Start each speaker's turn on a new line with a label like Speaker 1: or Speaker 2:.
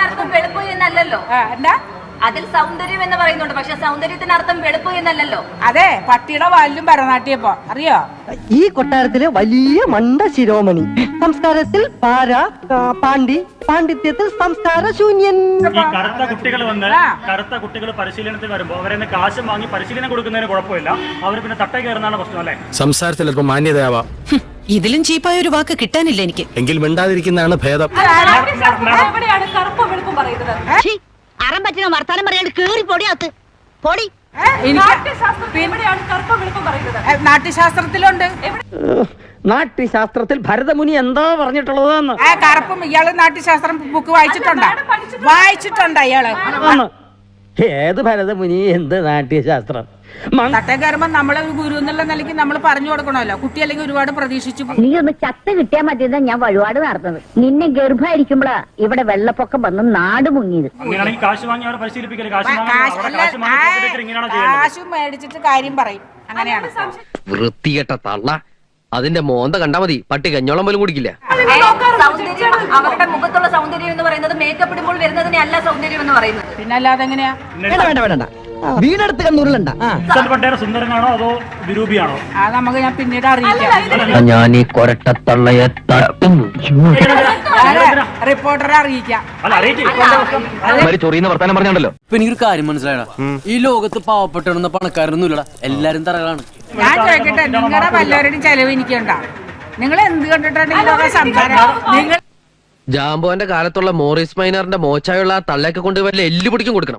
Speaker 1: അർത്ഥം വെളുപ്പ് എന്നല്ലല്ലോ. എന്താ അതിൽ സൗന്ദര്യം എന്ന് പറയുന്നുണ്ട്, പക്ഷെ സൗന്ദര്യത്തിന് അർത്ഥം വെളുപ്പ് എന്നല്ലല്ലോ. അതെ, പട്ടിയുടെ വാലിലും ഭരതനാട്യപ്പോ അറിയോ?
Speaker 2: ഈ കൊട്ടാരത്തിലെ വലിയ മണ്ട ശിരോമണി, സംസ്കാരത്തിൽ പാര പാണ്ഡിത്യത്തിൽ സംസ്കാര ശൂന്യൻ.
Speaker 3: ഈ കറുത്ത കുട്ടികൾ വന്ന് കറുത്ത കുട്ടികൾ പരിശീലനത്തിൽ വരുമ്പോ അവരെ കാശ് വാങ്ങി പരിശീലനം കൊടുക്കുന്നതിന് കുഴപ്പമില്ല, അവർ പിന്നെ തട്ട കയറുന്നതാണ് പ്രശ്നം അല്ലേ? സംസാരത്തിൽ അല്പം മാന്യതയാവാം.
Speaker 4: ഇതിലും ചീപ്പായ ഒരു വാക്ക് കിട്ടാനില്ല എനിക്ക്.
Speaker 3: എങ്കിൽ മിണ്ടാതിരിക്കുന്നതാണ് ഭേദം.
Speaker 5: അറം പറ്റുന്ന വർത്താനം പറയാണ്ട് കേറി പൊടിയാത്ത് പൊടി.
Speaker 1: നാട്യശാസ്ത്രത്തിലുണ്ട്.
Speaker 2: നാട്യശാസ്ത്രത്തിൽ ഭരതമുനി എന്താ പറഞ്ഞിട്ടുള്ളതെന്ന്
Speaker 1: കറുപ്പും ഇയാള് നാട്യശാസ്ത്രം ബുക്ക് വായിച്ചിട്ടുണ്ടോ ഇയാള്?
Speaker 2: ഏത് ഭരതമുനി, എന്ത് നാട്യശാസ്ത്രം?
Speaker 1: തട്ടേ കയറുമ്പോ നമ്മളെ ഒരു ഗുരു എന്നുള്ള നിലയ്ക്ക് നമ്മൾ പറഞ്ഞു കൊടുക്കണമല്ലോ. കുട്ടി അല്ലെങ്കിൽ ഒരുപാട് പ്രതീക്ഷിച്ചു.
Speaker 5: നീ ഒന്ന് ചത്ത് കിട്ടിയാൽ മതിയെന്നാ ഞാൻ വഴിപാട് നടത്തുന്നത്. നിന്നെ ഗർഭമായിരിക്കുമ്പോഴാ ഇവിടെ വെള്ളപ്പൊക്കം വന്ന് നാട് മുങ്ങിയത്.
Speaker 1: കാശ് മേടിച്ചിട്ട് കാര്യം പറയും, അങ്ങനെയാണ്.
Speaker 6: വൃത്തികെട്ട തള്ള. അതിന്റെ മോന്ത കണ്ടാ മതി, പട്ടി കഞ്ഞോളം പോലും കുടിക്കില്ല.
Speaker 1: അവരുടെ മുഖത്തുള്ള സൗന്ദര്യം എന്ന് പറയുന്നത് മേക്കപ്പ് ഇടുമ്പോൾ വരുന്നതിനെ അല്ല സൗന്ദര്യം എന്ന് പറയുന്നത്. പിന്നെ അല്ലാതെ എങ്ങനെയാ?
Speaker 2: വേണ്ട വീടെടുത്ത് കണ്ണൂരിലുണ്ട.
Speaker 3: സുന്ദരനാണോ അതോ വിരൂപിയാണോ?
Speaker 1: അത് നമുക്ക് ഞാൻ പിന്നീട് അറിയിക്കാം.
Speaker 6: ഞാൻ ഈ കൊരട്ടത്തള്ളയെ തട്ടും.
Speaker 1: റിപ്പോർട്ടറെ അറിയിക്കാം.
Speaker 6: ചൊറിയുന്ന വർത്താനം പറഞ്ഞോണ്ടല്ലോ.
Speaker 7: ഇപ്പൊ എനിക്കൊരു കാര്യം മനസ്സിലായടാ, ഈ ലോകത്ത് പാവപ്പെട്ടവരെന്ന പണക്കാരൊന്നും ഇല്ലടാ, എല്ലാരും തറകളാണ്.
Speaker 1: ഞാൻ ചോദിക്കട്ടെ, നിങ്ങളുടെ വല്ലവരുടെയും ചെലവ് എനിക്കുണ്ടാ? നിങ്ങൾ എന്ത് കണ്ടിട്ടാണ് ഈ സംസാരം? നിങ്ങൾ
Speaker 6: ജാമ്പോന്റെ കാലത്തുള്ള മോറിസ് മൈനറിന്റെ മോച്ചായുള്ള ആ തള്ളയൊക്കെ കൊണ്ട് വല്ല എല്ലുപിടിക്കും കൊടുക്കണം.